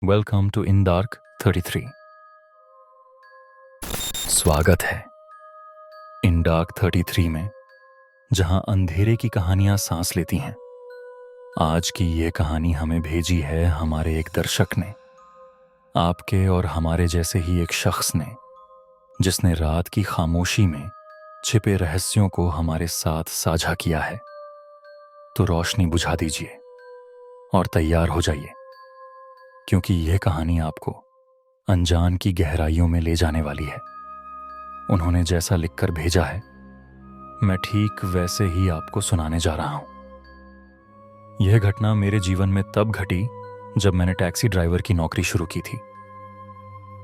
Welcome to in dark 33। स्वागत है इन dark 33 में, जहां अंधेरे की कहानियां सांस लेती हैं। आज की ये कहानी हमें भेजी है हमारे एक दर्शक ने, आपके और हमारे जैसे ही एक शख्स ने, जिसने रात की खामोशी में छिपे रहस्यों को हमारे साथ साझा किया है। तो रोशनी बुझा दीजिए और तैयार हो जाइए, क्योंकि यह कहानी आपको अनजान की गहराइयों में ले जाने वाली है। उन्होंने जैसा लिखकर भेजा है, मैं ठीक वैसे ही आपको सुनाने जा रहा हूं। यह घटना मेरे जीवन में तब घटी जब मैंने टैक्सी ड्राइवर की नौकरी शुरू की थी।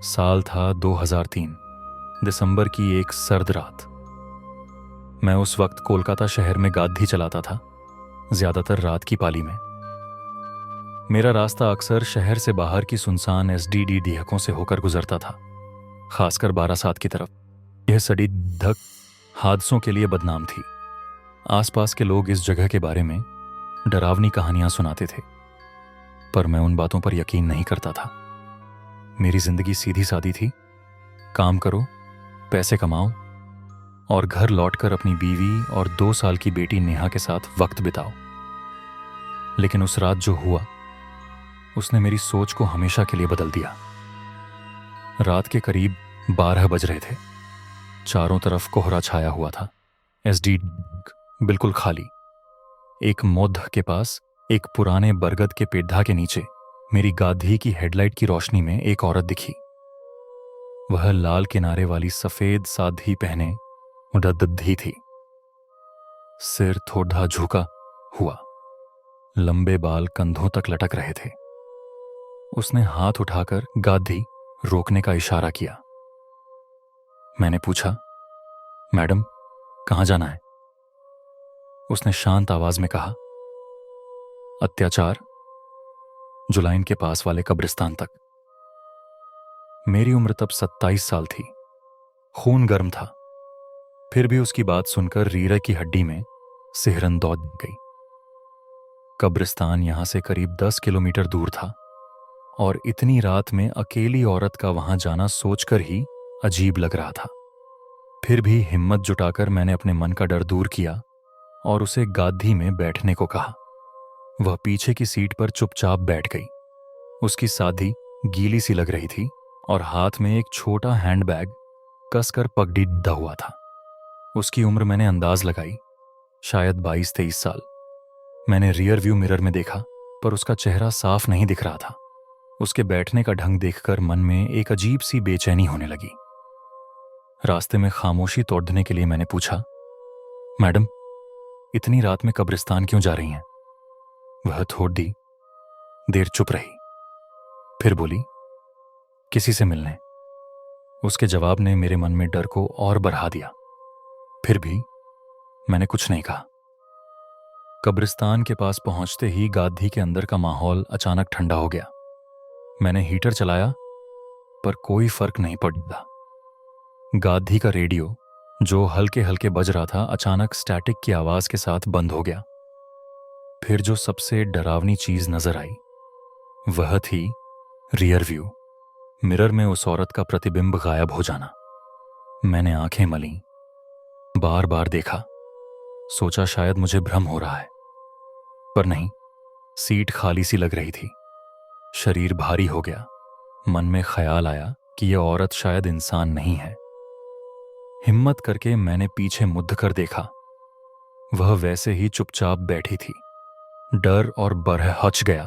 साल था 2003, दिसंबर की एक सर्द रात। मैं उस वक्त कोलकाता शहर में गाड़ी चलाता था, ज्यादातर रात की पाली में। मेरा रास्ता अक्सर शहर से बाहर की सुनसान एसडीडी डीहकों से होकर गुजरता था, खासकर बारासात की तरफ। यह सड़ी धक हादसों के लिए बदनाम थी। आसपास के लोग इस जगह के बारे में डरावनी कहानियां सुनाते थे, पर मैं उन बातों पर यकीन नहीं करता था। मेरी जिंदगी सीधी सादी थी, काम करो, पैसे कमाओ और घर लौटकर अपनी बीवी और 2 साल की बेटी नेहा के साथ वक्त बिताओ। लेकिन उस रात जो हुआ, उसने मेरी सोच को हमेशा के लिए बदल दिया। रात के करीब 12 बज रहे थे। चारों तरफ कोहरा छाया हुआ था। एसडी बिल्कुल खाली। एक मौध के पास, एक पुराने बरगद के पेड्ढा के नीचे, मेरी गाधी की हेडलाइट की रोशनी में एक औरत दिखी। वह लाल किनारे वाली सफेद साधी पहने उड़द्दी थी। सिर थोड़ा झुका हुआ, लंबे बाल कंधों तक लटक रहे थे। उसने हाथ उठाकर गाधी रोकने का इशारा किया। मैंने पूछा, मैडम, कहां जाना है? उसने शांत आवाज में कहा, अत्याचार, जुलाइन के पास वाले कब्रिस्तान तक। मेरी उम्र तब 27 साल थी। खून गर्म था, फिर भी उसकी बात सुनकर रीढ़ की हड्डी में सिहरन दौड़ गई। कब्रिस्तान यहां से करीब 10 किलोमीटर दूर था, और इतनी रात में अकेली औरत का वहां जाना सोचकर ही अजीब लग रहा था। फिर भी हिम्मत जुटाकर मैंने अपने मन का डर दूर किया और उसे गाधी में बैठने को कहा। वह पीछे की सीट पर चुपचाप बैठ गई। उसकी साधी गीली सी लग रही थी और हाथ में एक छोटा हैंडबैग कसकर पगड़ी हुआ था। उसकी उम्र मैंने अंदाज लगाई, शायद 22-23 साल। मैंने रियर व्यू मिरर में देखा, पर उसका चेहरा साफ नहीं दिख रहा था। उसके बैठने का ढंग देखकर मन में एक अजीब सी बेचैनी होने लगी। रास्ते में खामोशी तोड़ने के लिए मैंने पूछा, मैडम, इतनी रात में कब्रिस्तान क्यों जा रही हैं? वह थोड़ी देर चुप रही, फिर बोली, किसी से मिलने। उसके जवाब ने मेरे मन में डर को और बढ़ा दिया। फिर भी मैंने कुछ नहीं कहा। कब्रिस्तान के पास पहुंचते ही गाधी के अंदर का माहौल अचानक ठंडा हो गया। मैंने हीटर चलाया, पर कोई फर्क नहीं पड़ा। गाधी का रेडियो, जो हल्के हल्के बज रहा था, अचानक स्टैटिक की आवाज के साथ बंद हो गया। फिर जो सबसे डरावनी चीज नजर आई, वह थी रियर व्यू मिरर में उस औरत का प्रतिबिंब गायब हो जाना। मैंने आंखें मली, बार बार देखा, सोचा शायद मुझे भ्रम हो रहा है, पर नहीं। सीट खाली सी लग रही थी। शरीर भारी हो गया। मन में ख्याल आया कि यह औरत शायद इंसान नहीं है। हिम्मत करके मैंने पीछे मुड़ कर देखा। वह वैसे ही चुपचाप बैठी थी। डर और बरह हच गया,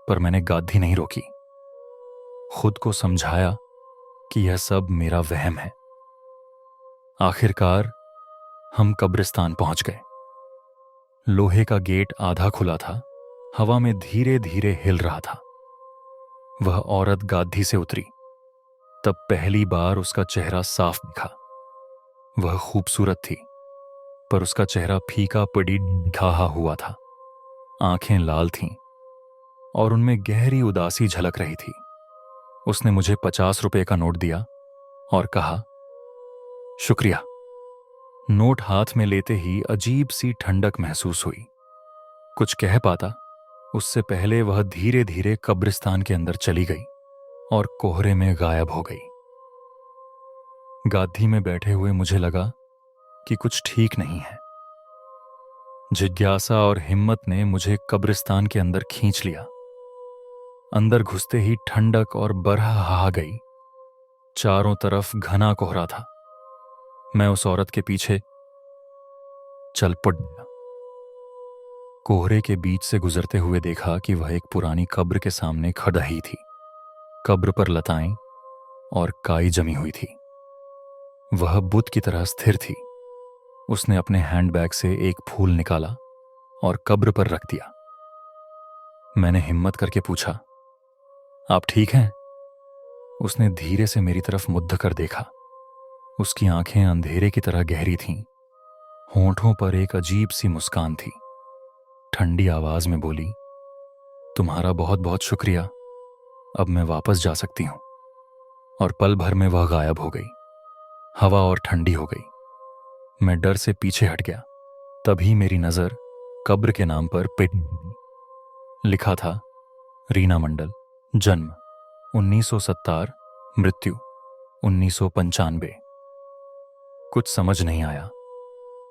पर मैंने गाधी नहीं रोकी। खुद को समझाया कि यह सब मेरा वहम है। आखिरकार हम कब्रिस्तान पहुंच गए। लोहे का गेट आधा खुला था, हवा में धीरे धीरे हिल रहा था। वह औरत गाधी से उतरी। तब पहली बार उसका चेहरा साफ दिखा। वह खूबसूरत थी, पर उसका चेहरा फीका पड़ी ढहा हुआ था। आंखें लाल थीं और उनमें गहरी उदासी झलक रही थी। उसने मुझे 50 रुपए का नोट दिया और कहा, शुक्रिया। नोट हाथ में लेते ही अजीब सी ठंडक महसूस हुई। कुछ कह पाता, उससे पहले वह धीरे धीरे कब्रिस्तान के अंदर चली गई और कोहरे में गायब हो गई। गादी में बैठे हुए मुझे लगा कि कुछ ठीक नहीं है। जिज्ञासा और हिम्मत ने मुझे कब्रिस्तान के अंदर खींच लिया। अंदर घुसते ही ठंडक और बरह आ गई। चारों तरफ घना कोहरा था। मैं उस औरत के पीछे चल पड़ा। कोहरे के बीच से गुजरते हुए देखा कि वह एक पुरानी कब्र के सामने खड़ी थी। कब्र पर लताएं और काई जमी हुई थी। वह बुत की तरह स्थिर थी। उसने अपने हैंडबैग से एक फूल निकाला और कब्र पर रख दिया। मैंने हिम्मत करके पूछा, आप ठीक हैं? उसने धीरे से मेरी तरफ मुद्द कर देखा। उसकी आंखें अंधेरे की तरह गहरी थीं। होंठों पर एक अजीब सी मुस्कान थी। ठंडी आवाज में बोली, तुम्हारा बहुत बहुत शुक्रिया, अब मैं वापस जा सकती हूं। और पल भर में वह गायब हो गई। हवा और ठंडी हो गई। मैं डर से पीछे हट गया। तभी मेरी नजर कब्र के नाम पर लिखा था, रीना मंडल, जन्म 1970, मृत्यु 1995। कुछ समझ नहीं आया।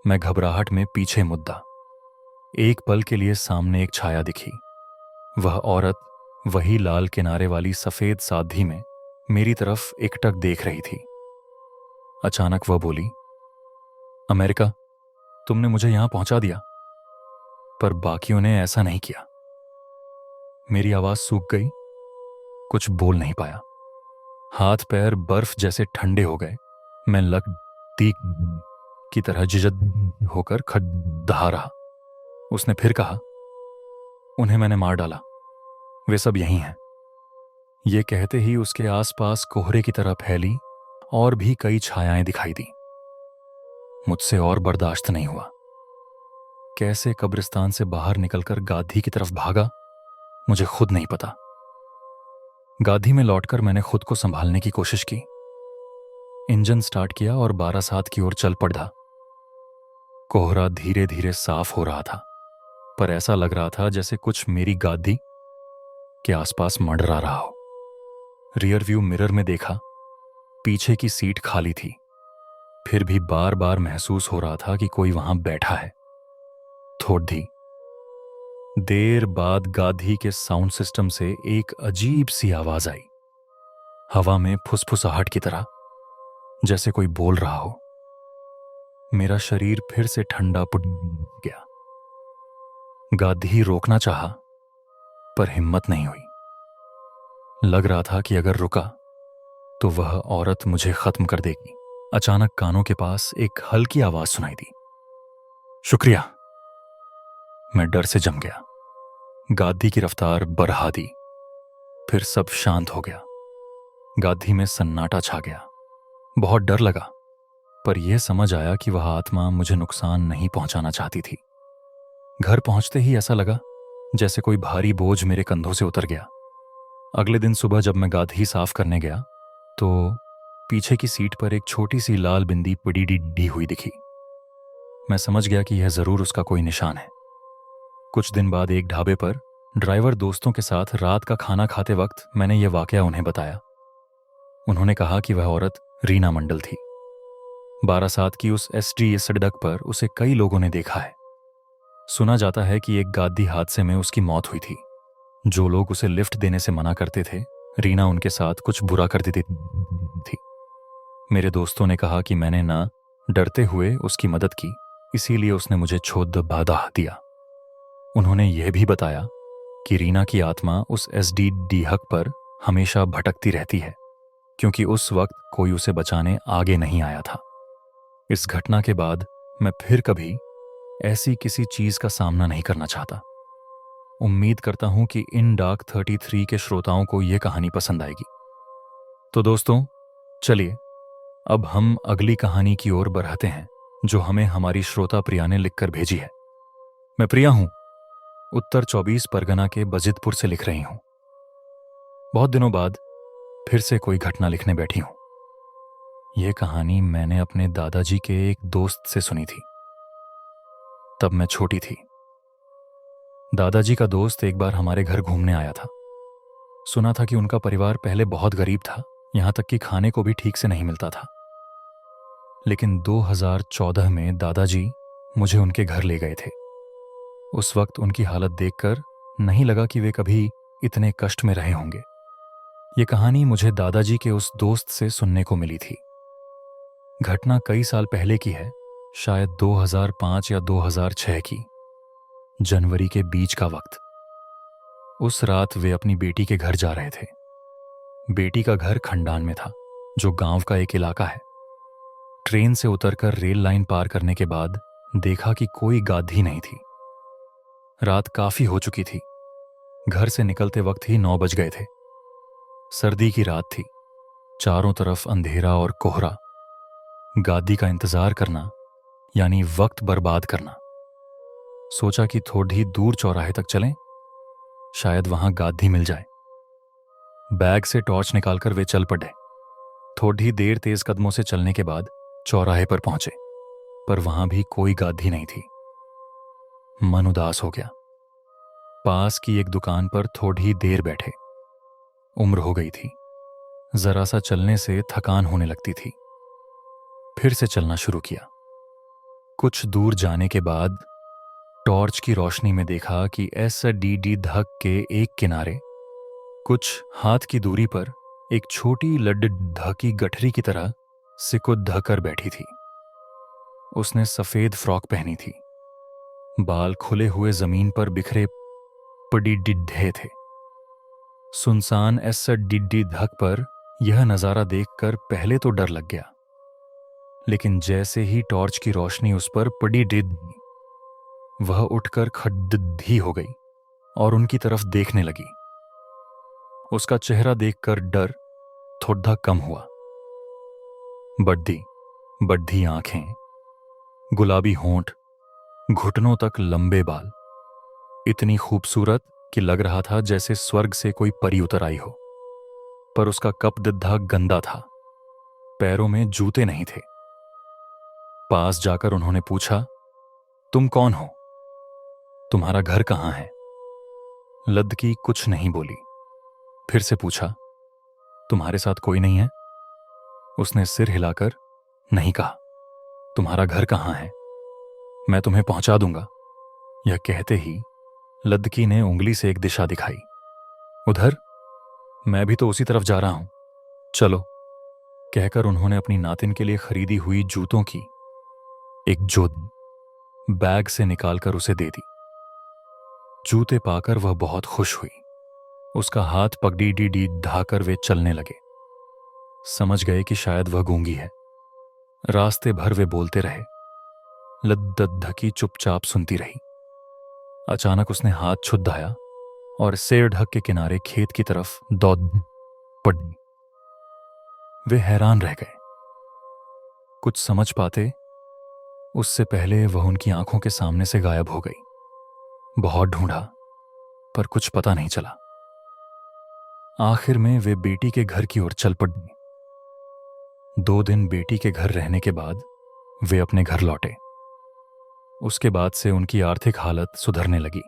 मैं घबराहट में पीछे मुद्दा। एक पल के लिए सामने एक छाया दिखी। वह औरत वही लाल किनारे वाली सफेद साधी में मेरी तरफ एकटक देख रही थी। अचानक वह बोली, अमेरिका, तुमने मुझे यहां पहुंचा दिया। पर बाकियों ने ऐसा नहीं किया। मेरी आवाज सूख गई। कुछ बोल नहीं पाया। हाथ पैर बर्फ जैसे ठंडे हो गए। मैं तीक की तरह जिजद होकर खड़ा रहा। उसने फिर कहा, उन्हें मैंने मार डाला, वे सब यहीं हैं। ये कहते ही उसके आसपास कोहरे की तरह फैली और भी कई छायाएं दिखाई दी। मुझसे और बर्दाश्त नहीं हुआ। कैसे कब्रिस्तान से बाहर निकलकर गाधी की तरफ भागा, मुझे खुद नहीं पता। गाधी में लौटकर मैंने खुद को संभालने की कोशिश की। इंजन स्टार्ट किया और बारासात की ओर चल पड़ा। कोहरा धीरे धीरे साफ हो रहा था, पर ऐसा लग रहा था जैसे कुछ मेरी गादी के आसपास मंडरा रहा हो। रियर व्यू मिरर में देखा, पीछे की सीट खाली थी। फिर भी बार बार महसूस हो रहा था कि कोई वहां बैठा है। थोड़ी देर बाद गाधी के साउंड सिस्टम से एक अजीब सी आवाज आई, हवा में फुसफुसाहट की तरह, जैसे कोई बोल रहा हो। मेरा शरीर फिर से ठंडा पड़ गया। गाधी रोकना चाहा, पर हिम्मत नहीं हुई। लग रहा था कि अगर रुका तो वह औरत मुझे खत्म कर देगी। अचानक कानों के पास एक हल्की आवाज सुनाई दी, शुक्रिया। मैं डर से जम गया। गादी की रफ्तार बढ़ा दी। फिर सब शांत हो गया। गादी में सन्नाटा छा गया। बहुत डर लगा, पर यह समझ आया कि वह आत्मा मुझे नुकसान नहीं पहुंचाना चाहती थी। घर पहुंचते ही ऐसा लगा जैसे कोई भारी बोझ मेरे कंधों से उतर गया। अगले दिन सुबह जब मैं गादी साफ करने गया तो पीछे की सीट पर एक छोटी सी लाल बिंदी पड़ी हुई दिखी। मैं समझ गया कि यह जरूर उसका कोई निशान है। कुछ दिन बाद एक ढाबे पर ड्राइवर दोस्तों के साथ रात का खाना खाते वक्त मैंने यह वाकया उन्हें बताया। उन्होंने कहा कि वह औरत रीना मंडल थी। बारासात की उस एसटी सड़क पर उसे कई लोगों ने देखा है। सुना जाता है कि एक गादी हादसे में उसकी मौत हुई थी। जो लोग उसे लिफ्ट देने से मना करते थे, रीना उनके साथ कुछ बुरा कर देती थी। मेरे दोस्तों ने कहा कि मैंने ना डरते हुए उसकी मदद की, इसीलिए उसने मुझे छोड़ बाधा दिया। उन्होंने यह भी बताया कि रीना की आत्मा उस एसडी हक पर हमेशा भटकती रहती है, क्योंकि उस वक्त कोई उसे बचाने आगे नहीं आया था। इस घटना के बाद मैं फिर कभी ऐसी किसी चीज का सामना नहीं करना चाहता। उम्मीद करता हूं कि इन डार्क 33 के श्रोताओं को यह कहानी पसंद आएगी। तो दोस्तों, चलिए अब हम अगली कहानी की ओर बढ़ते हैं, जो हमें हमारी श्रोता प्रिया ने लिखकर भेजी है। मैं प्रिया हूं, उत्तर 24 परगना के बजितपुर से लिख रही हूं। बहुत दिनों बाद फिर से कोई घटना लिखने बैठी हूं। यह कहानी मैंने अपने दादाजी के एक दोस्त से सुनी थी। तब मैं छोटी थी। दादाजी का दोस्त एक बार हमारे घर घूमने आया था। सुना था कि उनका परिवार पहले बहुत गरीब था, यहां तक कि खाने को भी ठीक से नहीं मिलता था। लेकिन 2014 में दादाजी मुझे उनके घर ले गए थे। उस वक्त उनकी हालत देखकर नहीं लगा कि वे कभी इतने कष्ट में रहे होंगे। ये कहानी मुझे दादाजी के उस दोस्त से सुनने को मिली थी। घटना कई साल पहले की है, शायद 2005 या 2006 की, जनवरी के बीच का वक्त। उस रात वे अपनी बेटी के घर जा रहे थे। बेटी का घर खंडान में था, जो गांव का एक इलाका है। ट्रेन से उतरकर रेल लाइन पार करने के बाद देखा कि कोई गाधी नहीं थी। रात काफी हो चुकी थी। घर से निकलते वक्त ही 9 बज गए थे। सर्दी की रात थी, चारों तरफ अंधेरा और कोहरा। गादी का इंतजार करना यानी वक्त बर्बाद करना। सोचा कि थोड़ी दूर चौराहे तक चलें, शायद वहां गादी मिल जाए। बैग से टॉर्च निकालकर वे चल पड़े। थोड़ी देर तेज कदमों से चलने के बाद चौराहे पर पहुंचे, पर वहां भी कोई गादी नहीं थी। मन उदास हो गया। पास की एक दुकान पर थोड़ी देर बैठे। उम्र हो गई थी, जरा सा चलने से थकान होने लगती थी। फिर से चलना शुरू किया। कुछ दूर जाने के बाद टॉर्च की रोशनी में देखा कि एसडीडी धक के एक किनारे कुछ हाथ की दूरी पर एक छोटी लड्ड ढकी गठरी की तरह सिकुड़ धकर बैठी थी। उसने सफेद फ्रॉक पहनी थी। बाल खुले हुए जमीन पर बिखरे पड़ी डिड्ढे थे। सुनसान एसडीडी धक पर यह नजारा देखकर पहले तो डर लग गया, लेकिन जैसे ही टॉर्च की रोशनी उस पर पड़ी डिड्ढी, वह उठकर खड्डी हो गई और उनकी तरफ देखने लगी। उसका चेहरा देखकर डर थोड़ा कम हुआ। बड्डी बड्ढी आंखें, गुलाबी होंठ, घुटनों तक लंबे बाल, इतनी खूबसूरत कि लग रहा था जैसे स्वर्ग से कोई परी उतर आई हो। पर उसका कपदद्धा गंदा था, पैरों में जूते नहीं थे। पास जाकर उन्होंने पूछा, तुम कौन हो? तुम्हारा घर कहां है? लद्दकी कुछ नहीं बोली। फिर से पूछा, तुम्हारे साथ कोई नहीं है? उसने सिर हिलाकर नहीं कहा। तुम्हारा घर कहां है? मैं तुम्हें पहुंचा दूंगा। यह कहते ही लद्दकी ने उंगली से एक दिशा दिखाई। उधर? मैं भी तो उसी तरफ जा रहा हूं, चलो, कहकर उन्होंने अपनी नातिन के लिए खरीदी हुई जूतों की एक जोड़ी बैग से निकालकर उसे दे दी। जूते पाकर वह बहुत खुश हुई। उसका हाथ पगड़ी डी ढाकर वे चलने लगे। समझ गए कि शायद वह गूंगी है। रास्ते भर वे बोलते रहे। लद्दकी चुपचाप सुनती रही। अचानक उसने हाथ छुड़ाया और सेर ढक के किनारे खेत की तरफ दौड़ पड़ी। वे हैरान रह गए। कुछ समझ पाते उससे पहले वह उनकी आंखों के सामने से गायब हो गई। बहुत ढूंढा, पर कुछ पता नहीं चला। आखिर में वे बेटी के घर की ओर चल पड़ी। 2 दिन बेटी के घर रहने के बाद वे अपने घर लौटे। उसके बाद से उनकी आर्थिक हालत सुधरने लगी।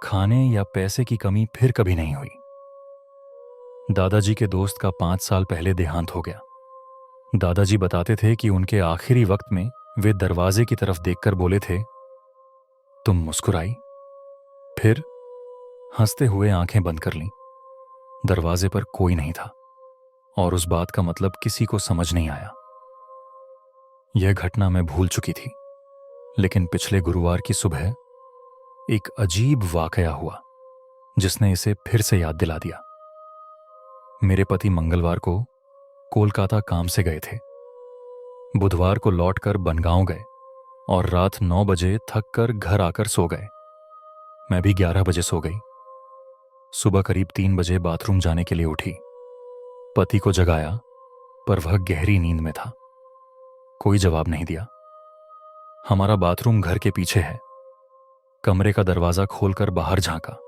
खाने या पैसे की कमी फिर कभी नहीं हुई। दादाजी के दोस्त का 5 साल पहले देहांत हो गया। दादाजी बताते थे कि उनके आखिरी वक्त में वे दरवाजे की तरफ देखकर बोले थे, तुम मुस्कुराई, फिर हंसते हुए आंखें बंद कर लीं। दरवाजे पर कोई नहीं था और उस बात का मतलब किसी को समझ नहीं आया। यह घटना मैं भूल चुकी थी, लेकिन पिछले गुरुवार की सुबह एक अजीब वाकया हुआ जिसने इसे फिर से याद दिला दिया। मेरे पति मंगलवार को कोलकाता काम से गए थे। बुधवार को लौटकर बनगांव गए और रात 9 बजे थक कर घर आकर सो गए। मैं भी 11 बजे सो गई। सुबह करीब 3 बजे बाथरूम जाने के लिए उठी। पति को जगाया, पर वह गहरी नींद में था। कोई जवाब नहीं दिया। हमारा बाथरूम घर के पीछे है। कमरे का दरवाजा खोलकर बाहर झांका।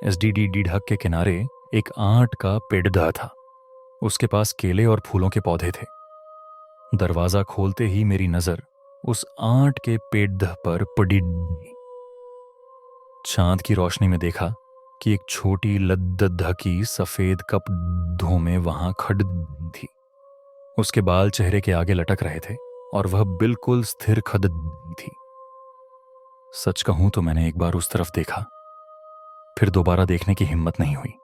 एसडीडी ढक के किनारे एक आंट का पेड़ था। उसके पास केले और फूलों के पौधे थे। दरवाजा खोलते ही मेरी नजर उस आंट के पेड़ पर पड़ी। चांद की रोशनी में देखा कि एक छोटी लद्दधकी सफेद कप में वहां खड़ थी। उसके बाल चेहरे के आगे लटक रहे थे और वह बिल्कुल स्थिर खद थी। सच कहूं तो मैंने एक बार उस तरफ देखा, फिर दोबारा देखने की हिम्मत नहीं हुई।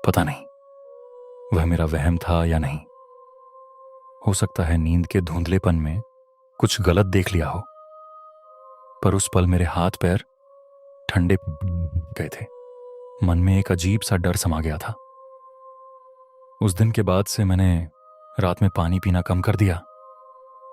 पता नहीं वह मेरा वहम था या नहीं। हो सकता है नींद के धुंधलेपन में कुछ गलत देख लिया हो, पर उस पल मेरे हाथ पैर ठंडे गए थे। मन में एक अजीब सा डर समा गया था। उस दिन के बाद से मैंने रात में पानी पीना कम कर दिया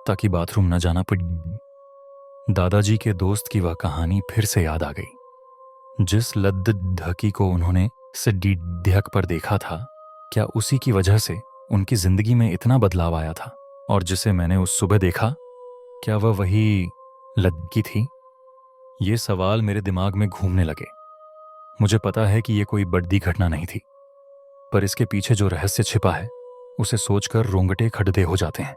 ताकि बाथरूम न जाना पड़े। दादाजी के दोस्त की वह कहानी फिर से याद आ गई। जिस लद्दधकी को उन्होंने सिड्ढक पर देखा था, क्या उसी की वजह से उनकी जिंदगी में इतना बदलाव आया था? और जिसे मैंने उस सुबह देखा, क्या वह वही लड़की थी? ये सवाल मेरे दिमाग में घूमने लगे। मुझे पता है कि यह कोई बड़ी घटना नहीं थी, पर इसके पीछे जो रहस्य छिपा है उसे सोचकर रोंगटे खड़े हो जाते हैं।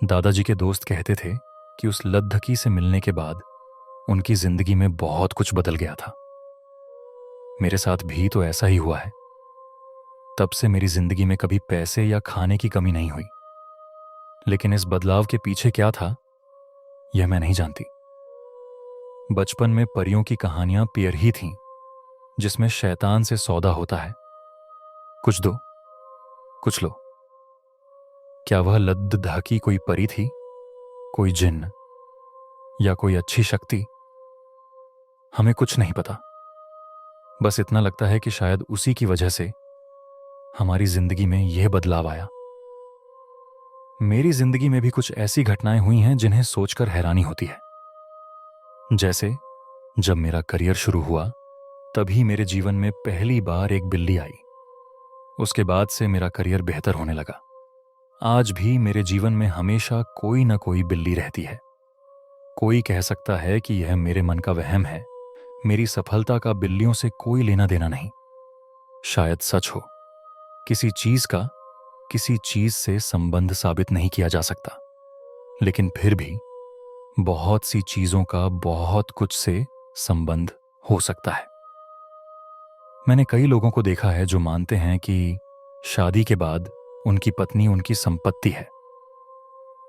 दादाजी के दोस्त कहते थे कि उस लद्दकी से मिलने के बाद उनकी जिंदगी में बहुत कुछ बदल गया था। मेरे साथ भी तो ऐसा ही हुआ है। तब से मेरी जिंदगी में कभी पैसे या खाने की कमी नहीं हुई, लेकिन इस बदलाव के पीछे क्या था यह मैं नहीं जानती। बचपन में परियों की कहानियां पियर ही थीं, जिसमें शैतान से सौदा होता है, कुछ दो कुछ लो। क्या वह लद्दधकी कोई परी थी, कोई जिन्न या कोई अच्छी शक्ति? हमें कुछ नहीं पता। बस इतना लगता है कि शायद उसी की वजह से हमारी जिंदगी में यह बदलाव आया। मेरी जिंदगी में भी कुछ ऐसी घटनाएं हुई हैं जिन्हें सोचकर हैरानी होती है। जैसे जब मेरा करियर शुरू हुआ, तभी मेरे जीवन में पहली बार एक बिल्ली आई। उसके बाद से मेरा करियर बेहतर होने लगा। आज भी मेरे जीवन में हमेशा कोई ना कोई बिल्ली रहती है। कोई कह सकता है कि यह मेरे मन का वहम है। मेरी सफलता का बिल्लियों से कोई लेना देना नहीं। शायद सच हो। किसी चीज का किसी चीज से संबंध साबित नहीं किया जा सकता, लेकिन फिर भी बहुत सी चीजों का बहुत कुछ से संबंध हो सकता है। मैंने कई लोगों को देखा है जो मानते हैं कि शादी के बाद उनकी पत्नी उनकी संपत्ति है।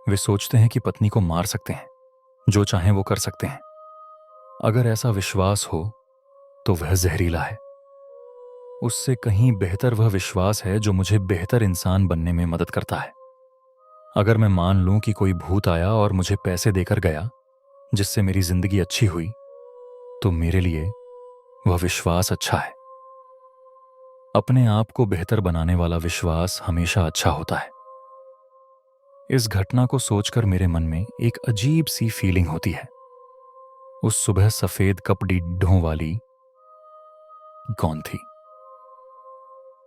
वे सोचते हैं कि पत्नी को मार सकते हैं, जो चाहें वो कर सकते हैं। अगर ऐसा विश्वास हो तो वह जहरीला है। उससे कहीं बेहतर वह विश्वास है जो मुझे बेहतर इंसान बनने में मदद करता है। अगर मैं मान लूं कि कोई भूत आया और मुझे पैसे देकर गया जिससे मेरी जिंदगी अच्छी हुई, तो मेरे लिए वह विश्वास अच्छा है। अपने आप को बेहतर बनाने वाला विश्वास हमेशा अच्छा होता है। इस घटना को सोचकर मेरे मन में एक अजीब सी फीलिंग होती है। उस सुबह सफेद कपड़ों वाली कौन थी?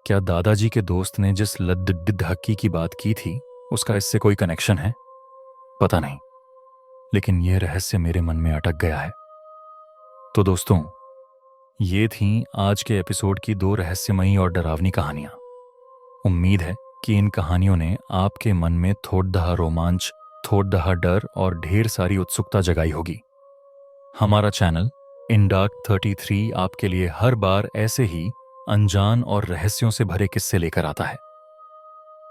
क्या दादाजी के दोस्त ने जिस लद्दधकी की बात की थी उसका इससे कोई कनेक्शन है? पता नहीं, लेकिन यह रहस्य मेरे मन में अटक गया है। तो दोस्तों, ये थीं आज के एपिसोड की 2 रहस्यमयी और डरावनी कहानियां। उम्मीद है कि इन कहानियों ने आपके मन में थोड़ा रोमांच, थोड़ा डर और ढेर सारी उत्सुकता जगाई होगी। हमारा चैनल इन डार्क 33 आपके लिए हर बार ऐसे ही अनजान और रहस्यों से भरे किस्से लेकर आता है।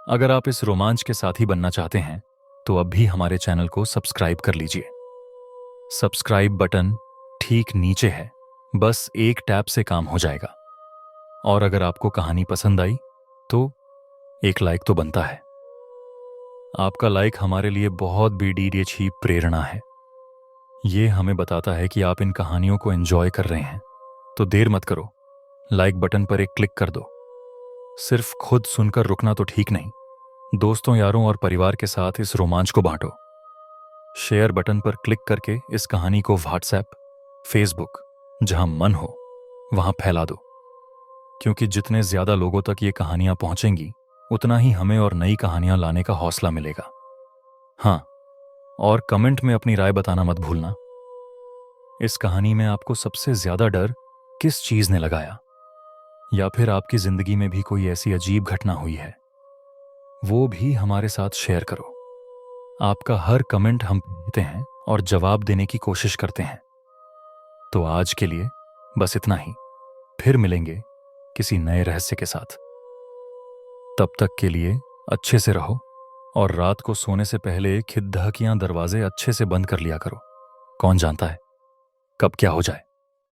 अगर आप इस रोमांच के साथी बनना चाहते हैं तो अब भी हमारे चैनल को सब्सक्राइब कर लीजिए। सब्सक्राइब बटन ठीक नीचे है, बस एक टैप से काम हो जाएगा। और अगर आपको कहानी पसंद आई तो एक लाइक तो बनता है। आपका लाइक हमारे लिए बहुत बड़ी अच्छी प्रेरणा है। ये हमें बताता है कि आप इन कहानियों को एंजॉय कर रहे हैं। तो देर मत करो, लाइक बटन पर एक क्लिक कर दो। सिर्फ खुद सुनकर रुकना तो ठीक नहीं, दोस्तों, यारों और परिवार के साथ इस रोमांच को बांटो। शेयर बटन पर क्लिक करके इस कहानी को व्हाट्सएप, फेसबुक, जहां मन हो वहां फैला दो, क्योंकि जितने ज्यादा लोगों तक ये कहानियां पहुंचेंगी उतना ही हमें और नई कहानियां लाने का हौसला मिलेगा। हाँ, और कमेंट में अपनी राय बताना मत भूलना। इस कहानी में आपको सबसे ज्यादा डर किस चीज ने लगाया, या फिर आपकी जिंदगी में भी कोई ऐसी अजीब घटना हुई है, वो भी हमारे साथ शेयर करो। आपका हर कमेंट हम पढ़ते हैं और जवाब देने की कोशिश करते हैं। तो आज के लिए बस इतना ही। फिर मिलेंगे किसी नए रहस्य के साथ। तब तक के लिए अच्छे से रहो और रात को सोने से पहले खिदधकियां दरवाजे अच्छे से बंद कर लिया करो। कौन जानता है कब क्या हो जाए।